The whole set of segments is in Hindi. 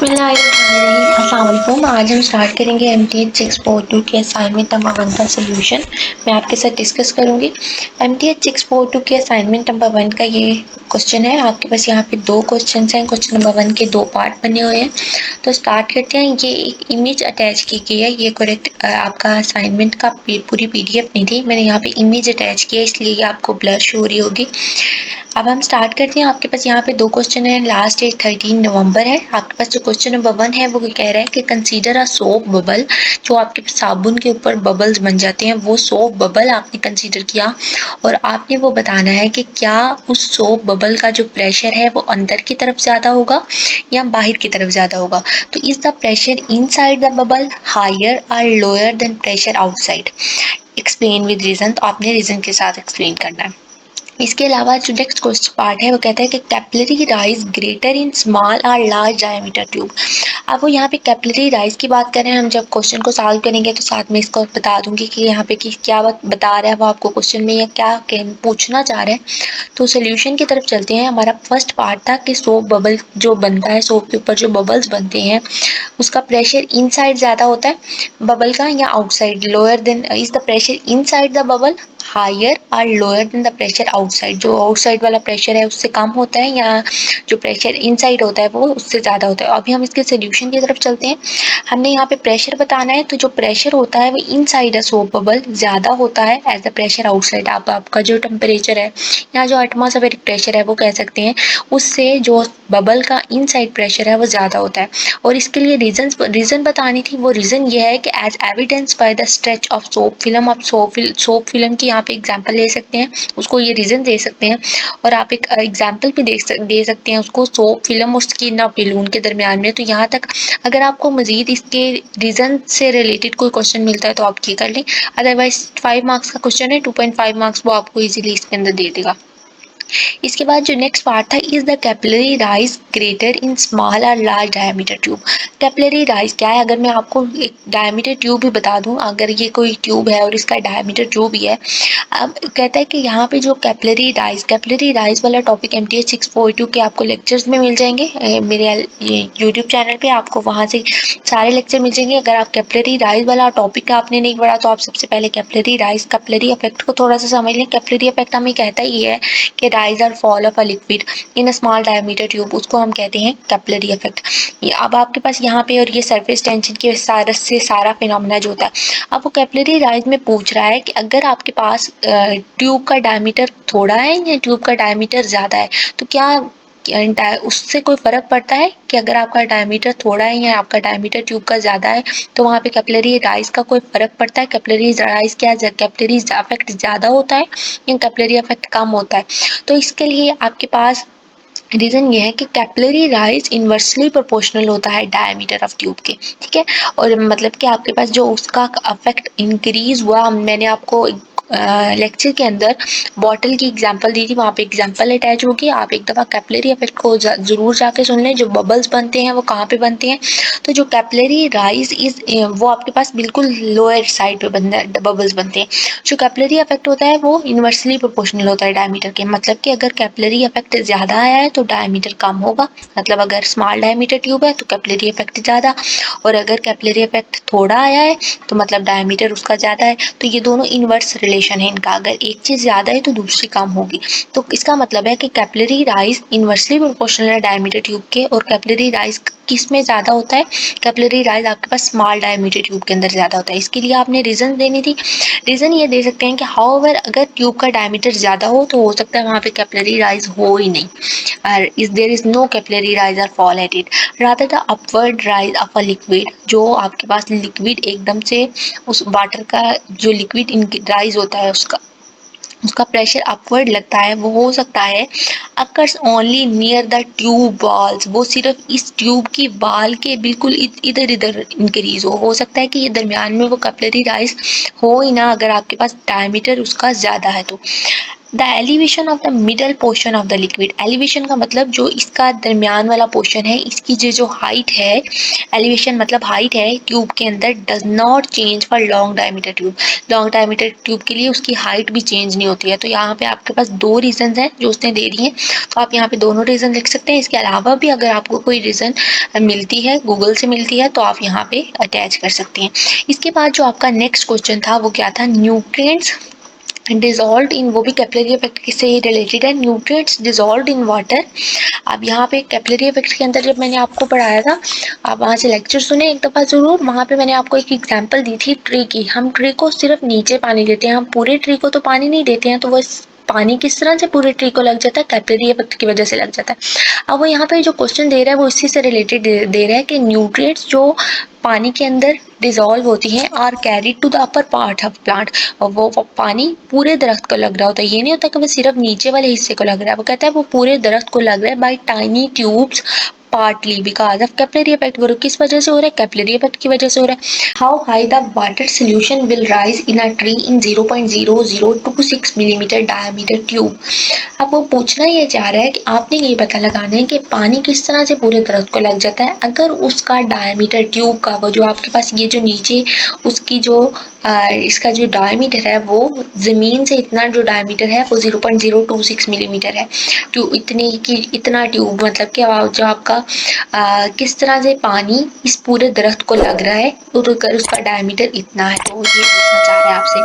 अस्सलाम। आज हम स्टार्ट करेंगे MTH 642 के असाइनमेंट नंबर 1 का सोल्यूशन मैं आपके साथ डिस्कस करूंगी। MTH 642 के असाइनमेंट नंबर 1 का ये क्वेश्चन है। आपके पास यहाँ पे दो क्वेश्चन हैं। क्वेश्चन नंबर 1 के दो पार्ट बने हुए हैं, तो स्टार्ट करते हैं। ये एक इमेज अटैच की गई है। ये करेक्ट आपका असाइनमेंट का पूरी PDF नहीं थी, मैंने यहाँ पे इमेज अटैच किया, इसलिए ये आपको ब्लर शो हो रही होगी। अब हम स्टार्ट करते हैं। आपके पास यहाँ पे दो क्वेश्चन है। लास्ट डेट 13 नवंबर है। आपके पास जो क्वेश्चन नंबर 1 है वो कह रहा है कि कंसीडर अ सोप बबल। जो आपके साबुन के ऊपर बबल्स बन जाते हैं, वो सोप बबल आपने कंसीडर किया और आपने वो बताना है कि क्या उस सोप बबल का जो प्रेशर है वो अंदर की तरफ ज्यादा होगा या बाहर की तरफ ज्यादा होगा। तो is the pressure inside the bubble higher और lower than pressure outside. Explain with reason. तो आपने रीजन के साथ एक्सप्लेन करना है। इसके अलावा जो नेक्स्ट क्वेश्चन पार्ट है वो कहता है कि capillary rise greater in small और लार्ज डायमीटर ट्यूब। अब वो यहाँ पे कैपिलरी राइज की बात कर रहे हैं। हम जब क्वेश्चन को सॉल्व करेंगे तो साथ में इसको बता दूंगी कि यहाँ पे कि क्या बता रहा है वो आपको क्वेश्चन में, या क्या पूछना चाह रहे हैं। तो सोल्यूशन की तरफ चलते हैं। हमारा फर्स्ट पार्ट था कि सोप बबल जो बनता है, सोप के ऊपर जो बबल्स बनते हैं उसका प्रेशर इनसाइड ज्यादा होता है बबल का या outside. Lower than is the pressure inside the bubble higher और lower than the pressure outside. जो आउटसाइड वाला प्रेशर है उससे कम होता है या जो प्रेशर इनसाइड होता है वो उससे ज्यादा होता है। अभी हम इसके सोल्यूशन की तरफ चलते हैं। हमने यहाँ पे प्रेशर बताना है, तो जो प्रेशर होता है वो इनसाइड अ सोप बबल ज्यादा होता है एज द प्रेशर आउटसाइड। आपका जो टेम्परेचर है या जो एटमॉस्फेरिक प्रेशर है वो कह सकते हैं, उससे जो बबल का इनसाइड प्रेशर है वो ज्यादा होता है। और इसके लिए रीजन बतानी थी। वो रीजन ये है कि as evidence by the stretch of soap film. आप सोप फिल्म की यहाँ पे एग्जांपल ले सकते हैं, उसको ये रीजन दे सकते हैं। और आप एक एग्जांपल भी दे सकते हैं उसको, सोप फिल्म और स्किन ऑफ बलून के दरमियान में। तो यहाँ तक अगर आपको मजीद इसके रीजन से रिलेटेड कोई क्वेश्चन मिलता है तो आप ये कर लें। अदरवाइज 5 मार्क्स का क्वेश्चन है, 2.5 मार्क्स वो आपको इजीली इसके अंदर दे देगा। इसके बाद जो नेक्स्ट पार्ट था, is the capillary rise greater in small और large diameter tube. Capillary rise क्या है? अगर मैं आपको एक डायमीटर ट्यूब भी बता दूं, अगर ये कोई ट्यूब है और इसका डायमीटर जो भी है, अब कहता है कि यहाँ पे जो कैपिलरी राइज वाला टॉपिक MTH 642 के आपको लेक्चर्स में मिल जाएंगे। मेरे ये यूट्यूब चैनल पे आपको वहाँ से सारे लेक्चर मिल जाएंगे। अगर आप कैपिलरी राइज वाला टॉपिक आपने नहीं पढ़ा तो आप सबसे पहले कैपिलरी इफेक्ट को थोड़ा सा समझ लें। कैपिलरी इफेक्ट हमें कहता ही है कि राइज और fall of a liquid in a small diameter tube, उसको हम कहते हैं कैपिलरी इफेक्ट। अब आपके पास यहाँ पे, और ये सरफेस टेंशन के सारा फिनोमेना जो होता है। अब वो कैपिलरी राइज में पूछ रहा है कि अगर आपके पास ट्यूब का डायमीटर थोड़ा है या ट्यूब का डायमीटर ज्यादा है, तो क्या उससे कोई फर्क पड़ता है कि अगर आपका डायमीटर थोड़ा है या आपका डायमीटर ट्यूब का ज्यादा है, तो वहाँ पे कैपिलरी राइज का कोई फर्क पड़ता है? कैपिलरी राइज क्या, कैपिलरी इफेक्ट ज्यादा होता है या कैपिलरी इफेक्ट कम होता है? तो इसके लिए आपके पास रीजन ये है कि कैपिलरी राइज इनवर्सली प्रोपोर्शनल होता है डायमीटर ऑफ ट्यूब के। ठीक है, और मतलब कि आपके पास जो उसका इफेक्ट इंक्रीज हुआ, मैंने आपको लेक्चर के अंदर बॉटल की एग्जांपल दी थी, वहाँ पे एग्जांपल अटैच होगी। आप एक दफ़ा कैपिलरी इफेक्ट को जरूर जाके सुन लें। जो बबल्स बनते हैं वो कहाँ पे बनते हैं? तो जो कैपिलरी राइज वो आपके पास बिल्कुल लोअर साइड पे बबल्स बनते हैं। जो कैपिलरी इफेक्ट होता है वो इनवर्सली प्रोपोर्शनल होता है डायमीटर के। मतलब कि अगर कैपिलरी इफेक्ट ज्यादा आया है तो डायमीटर कम होगा। मतलब अगर स्मॉल डायमीटर ट्यूब है तो कैपिलरी इफेक्ट ज्यादा, और अगर कैपिलरी इफेक्ट थोड़ा आया है तो मतलब डायमीटर उसका ज्यादा है। तो ये दोनों इनवर्स रिलेशन है इनका। अगर एक चीज ज्यादा है तो दूसरी कम होगी। तो इसका मतलब है कि कैपिलरी राइज इनवर्सली प्रोपोर्शनल है डायमीटर ट्यूब के। और कैपिलरी राइज किस में ज्यादा होता है? कैपिलरी राइज आपके पास स्मॉल डायमीटर ट्यूब के अंदर ज्यादा होता है। इसके लिए आपने रीजन देनी थी। रीजन ये दे सकते हैं कि हाउएवर अगर ट्यूब का डायमीटर ज्यादा हो तो हो सकता है वहां पे कैपिलरी राइज हो ही नहीं, और there is no capillary rise और fall at it rather the upward rise of a liquid. जो आपके पास लिक्विड एकदम से उस वाटर का जो लिक्विड राइज होता है उसका प्रेशर अपवर्ड लगता है, वो हो सकता है occurs only near the tube walls. वो सिर्फ इस ट्यूब की वाल के बिल्कुल इधर इधर इंक्रीज हो सकता है कि ये दरमियान में वो कैपिलरी राइज हो ही ना, अगर आपके पास डायमीटर उसका ज्यादा है तो। The elevation of the middle portion of the liquid, elevation का मतलब जो इसका दरमियान वाला पोर्शन है, इसकी जो हाइट है, एलिवेशन मतलब हाइट है ट्यूब के अंदर, does not change for long diameter tube, long diameter tube के लिए उसकी हाइट भी चेंज नहीं होती है। तो यहाँ पे आपके पास दो रीजन हैं जो उसने दे दी है, तो आप यहाँ पे दोनों रीजन लिख सकते हैं। इसके अलावा भी अगर आपको कोई रीजन मिलती है, गूगल से मिलती है, तो आप यहाँ पे अटैच कर सकते हैं। इसके बाद जो आपका नेक्स्ट क्वेश्चन था वो क्या था, न्यूट्रिएंट्स डिजॉल्व इन, वो भी कैपिलरी इफेक्ट से ही रिलेटेड है, न्यूट्रिएंट्स डिजॉल्व इन वाटर। अब यहाँ पे कैपिलरी इफेक्ट के अंदर जब मैंने आपको पढ़ाया था, आप वहाँ से लेक्चर सुने एक दफ़ा ज़रूर, वहाँ पे मैंने आपको एक एग्जांपल दी थी ट्री की। हम ट्री को सिर्फ नीचे पानी देते हैं, हम पूरे ट्री को तो पानी नहीं देते हैं, तो वो पानी किस तरह से पूरे ट्री को लग जाता है, कैपिलरी इफेक्ट की वजह से लग जाता है। अब वो यहाँ पे जो क्वेश्चन दे रहा है वो इसी से रिलेटेड दे रहा है कि न्यूट्रिएंट्स जो पानी के अंदर डिजॉल्व होती हैं are carried to the upper part of plant, और वो पानी पूरे दरख्त को लग रहा होता है, ये नहीं होता कि वो सिर्फ नीचे वाले हिस्से को लग रहा है, वो कहता है वो पूरे दरख्त को लग रहा है by tiny tubes partly because of capillary effect. वो किस वजह से हो रहा है, कैपिलरी इफेक्ट की वजह से हो रहा है। How high the water solution will rise in a tree in 0.0026 millimetre diameter tube. अब वो पूछना ये चाह रहा है कि आपने ये पता लगाना है कि पानी किस तरह से पूरे दरख्त को लग जाता है अगर उसका डायमीटर ट्यूब का, वो जो आपके पास ये जो नीचे उसकी जो इसका जो डायमीटर है वो ज़मीन से इतना जो डायमीटर है वो 0.026 मिलीमीटर है। ट्यूब इतनी की इतना ट्यूब मतलब कि जो आपका किस तरह से पानी इस पूरे दरख्त को लग रहा है और अगर उसका डायमीटर इतना है, तो ये पूछना चाह रहा है आपसे।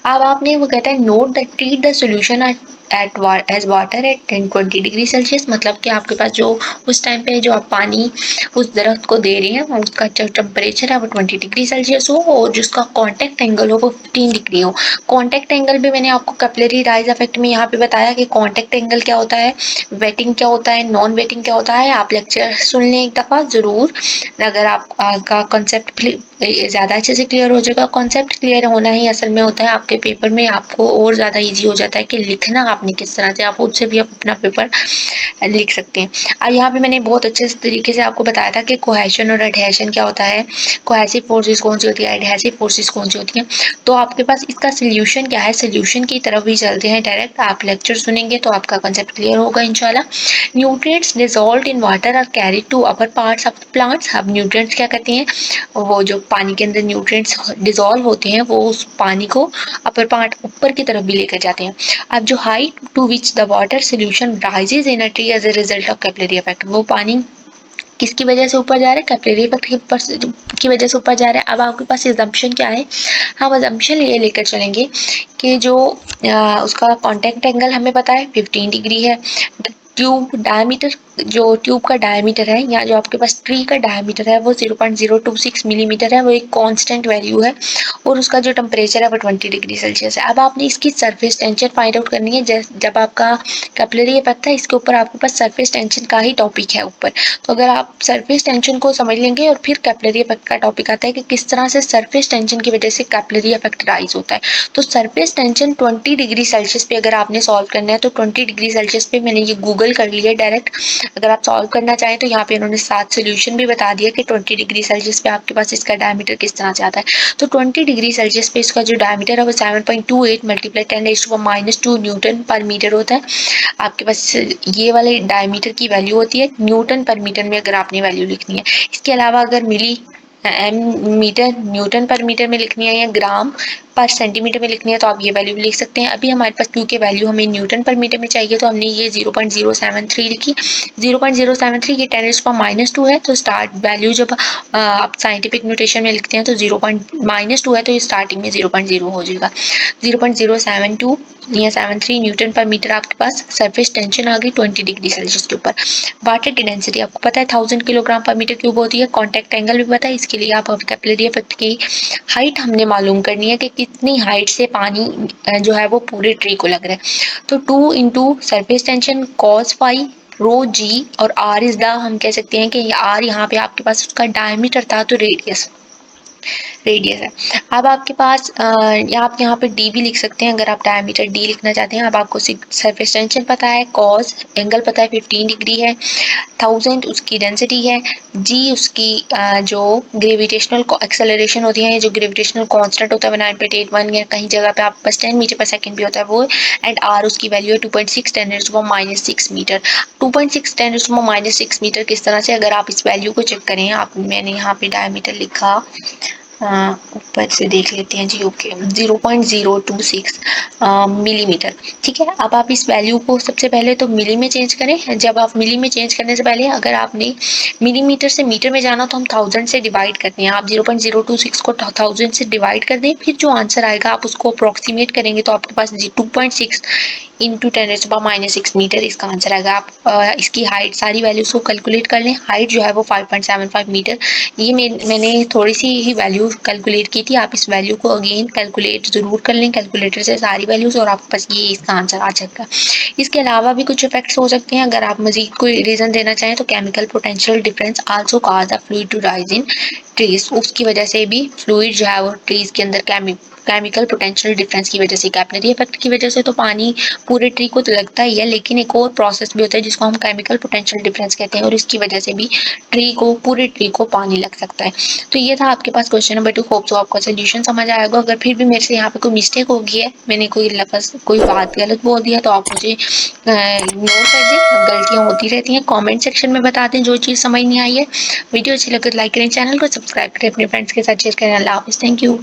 अब आपने वो कहता है note that treat the solution as water at 10-20 degree Celsius, मतलब कि आपके पास जो उस टाइम पे जो आप पानी उस दरख्त को दे रहे हैं उसका जो टेम्परेचर है वो 20 डिग्री सेल्सियस हो और जिसका कॉन्टैक्ट एंगल हो वो 15 डिग्री हो। कॉन्टैक्ट एंगल भी मैंने आपको कैपिलरी राइज इफेक्ट में यहाँ पे बताया कि कॉन्टैक्ट एंगल क्या होता है, वेटिंग क्या होता है, नॉन वेटिंग क्या होता है। आप लेक्चर सुन लें एक दफ़ा ज़रूर, अगर आपका कॉन्सेप्ट ज़्यादा अच्छे से क्लियर हो जाएगा। कॉन्सेप्ट क्लियर होना ही असल में होता है आपके पेपर में, आपको और ज़्यादा ईजी हो जाता है कि लिखना आपने किस तरह से, आप उससे भी आप अपना पेपर लिख सकते हैं। अब यहाँ पे मैंने बहुत अच्छे तरीके से आपको बताया था कि कोहेशन और एडहेशन क्या होता है, कोहेसिव फोर्सेस कौन सी होती है, एडहेसिव फोर्सेस कौन सी होती हैं। तो आपके पास इसका सोल्यूशन क्या है, सोल्यूशन की तरफ भी चलते हैं डायरेक्ट। आप लेक्चर सुनेंगे तो आपका कंसेप्ट क्लियर होगा इंशाल्लाह। Nutrients dissolved in water are carried to upper parts of plants. अब न्यूट्रिएंट्स क्या करते हैं, वो जो पानी के अंदर न्यूट्रिएंट्स डिसॉल्व होते हैं वो उस पानी को अपर पार्ट ऊपर की तरफ भी लेकर जाते हैं। अब जो height to which the water solution rises in a tree as a result of capillary effect, वो पानी किसकी वजह से ऊपर जा रहा है, कैपिलरी इफेक्ट की वजह से ऊपर जा रहा है। अब आपके पास assumption क्या है, हम assumption ये लेकर चलेंगे कि जो उसका कॉन्टैक्ट एंगल हमें पता है 15 डिग्री है, ट्यूब डायमीटर, जो ट्यूब का डायमीटर है या जो आपके पास ट्री का डायमीटर है वो 0.026 मिलीमीटर है, वो एक कांस्टेंट वैल्यू है और उसका जो टेम्परेचर है वो 20 डिग्री सेल्सियस है। अब आपने इसकी सरफेस टेंशन फाइंड आउट करनी है। जब आपका कैपिलरी इफेक्ट था इसके ऊपर आपके पास सरफेस टेंशन का ही टॉपिक है ऊपर, तो अगर आप सरफेस टेंशन को समझ लेंगे और फिर कैपिलरी इफेक्ट का टॉपिक आता है कि किस तरह से सरफेस टेंशन की वजह से कैपिलरी इफेक्ट राइज होता है। तो सरफेस टेंशन 20 डिग्री सेल्सियस पे अगर आपने सॉल्व करना है तो 20 डिग्री सेल्सियस पे मैंने ये गूगल कर लिया डायरेक्ट। अगर आप सॉल्व करना चाहें तो यहाँ पे इन्होंने 7 सोल्यूशन भी बता दिया कि 20 डिग्री सेल्सियस पे आपके पास इसका डायमीटर किस तरह से आता है। तो 20 डिग्री सेल्सियस पे इसका जो डायमीटर है वो 7.28 मल्टीप्लाई 10⁻⁻2 न्यूटन पर मीटर होता है। आपके पास ये वाले डायमीटर की वैल्यू होती है न्यूटन पर मीटर में अगर आपने वैल्यू लिखनी है। इसके अलावा अगर मिली मीटर न्यूटन पर मीटर में लिखनी है या ग्राम पर सेंटीमीटर में लिखनी है तो आप ये वैल्यू भी लिख सकते हैं। अभी हमारे पास क्योंकि वैल्यू हमें न्यूटन पर मीटर में चाहिए तो हमने ये 0.073 लिखी। 0.073 ये 10⁻⁻2 है, तो स्टार्ट वैल्यू जब आप साइंटिफिक नोटेशन में लिखते हैं तो 0.-2 है तो ये स्टार्टिंग में 0.0 हो जाएगा। 0.072 या 73 न्यूटन पर मीटर आपके पास सरफेस टेंशन आ गई 20 डिग्री सेल्सियस के ऊपर। वाटर की डेंसिटी आपको पता है 1000 किलोग्राम पर मीटर क्यूब होती है। कॉन्टैक्ट एंगल भी पता है, इसके लिए आप कैपिलरी इफेक्ट की हाइट हमने मालूम करनी है कि कितनी हाइट से पानी जो है वो पूरे ट्री को लग रहा है। तो 2 into surface tension cos phi rho g और आर इज द, हम कह सकते हैं कि आर यहाँ पे आपके पास उसका डायमीटर था तो रेडियस रेडियस है। अब आपके पास आप यहाँ पे डी भी लिख सकते हैं अगर आप डायमीटर डी लिखना चाहते हैं। अब आपको सरफेस टेंशन पता है, कॉस एंगल पता है 15 डिग्री है, 1000 उसकी डेंसिटी है, जी उसकी जो ग्रेविटेशनल एक्सेलरेशन होती है, जो ग्रेविटेशनल कांस्टेंट होता है 9.81 या कहीं जगह पे आप बस 10 मीटर पर सेकंड भी होता है वो, एंड आर उसकी वैल्यू है 2.6 10⁻⁻6 मीटर। 2.6 10⁻⁻6 मीटर किस तरह से, अगर आप इस वैल्यू को चेक करें, आप मैंने यहाँ पे डायमीटर लिखा, ऊपर से देख लेते हैं जी, ओके 0.026 मिलीमीटर, ठीक है। अब आप इस वैल्यू को सबसे पहले तो मिली में चेंज करें। जब आप मिली में चेंज करने से पहले अगर आपने मिलीमीटर से मीटर में जाना तो हम 1000 से डिवाइड करते हैं। आप 0.026 को 1000 से डिवाइड कर दें, फिर जो आंसर आएगा आप उसको अप्रोक्सीमेट करेंगे तो आपके पास 2.6 इंटू 10⁻⁻6 मीटर इसका आंसर आएगा। आप इसकी हाइट सारी वैल्यूज को कैलकुलेट कर लें। हाइट जो है वो 5.75 मीटर, ये मैंने थोड़ी सी ही वैल्यू कैलकुलेट की थी। आप इस वैल्यू को अगेन कैलकुलेट जरूर कर लें कैलकुलेटर से सारी वैल्यूज, और आपके पास ये इसका आंसर आ जाएगा। इसके अलावा भी कुछ इफेक्ट्स हो सकते हैं, अगर आप मजीद कोई रीजन देना चाहें तो chemical potential difference also cause the fluid to rise in trees, उसकी वजह से भी फ्लूइड जो है वो ट्रीज के अंदर केमिकल पोटेंशियल डिफरेंस की वजह से, कैपिलरी इफेक्ट की वजह से तो पानी पूरे ट्री को तो लगता ही है, लेकिन एक और प्रोसेस भी होता है जिसको हम केमिकल पोटेंशियल डिफरेंस कहते हैं, और इसकी वजह से भी पूरे ट्री को पानी लग सकता है। तो ये था आपके पास क्वेश्चन नंबर 2। होप सो आपको सोल्यूशन समझ आएगा। अगर फिर भी मेरे से यहाँ पे कोई मिस्टेक हो गई है, मैंने कोई लफ्ज कोई बात गलत बोल दिया तो आप मुझे इग्नोर कर दें, गलतियाँ होती रहती हैं। कमेंट सेक्शन में बता दें जो चीज़ समझ नहीं आई है। वीडियो अच्छी लगे तो लाइक करें, चैनल को सब्सक्राइब करें, अपने फ्रेंड्स के साथ शेयर करें। अल्लाह हाफिज़, थैंक यू।